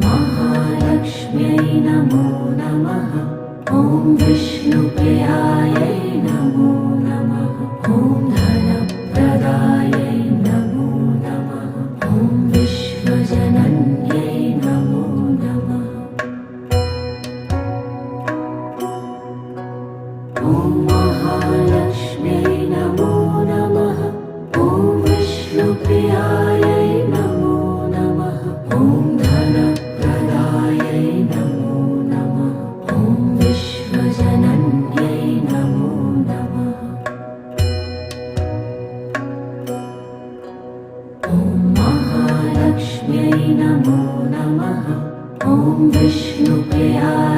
महालक्ष्म्यै नमो नमः। ॐ विष्णुप्रियायै नमो नमः। ॐ धनप्रदायै नमो नमः। ॐ विश्वजनन्यै नमो नमः। ॐ महालक्ष्म्यै नमो नमः। ॐ विष्णुप्रियायै नमो नमः। ॐ धनप्रदायै नमो नमः। ॐ विश्वजनन्यै नमो नमः। ॐ महालक्ष्म्यै नमो नमः। ॐ विष्णुप्रियायै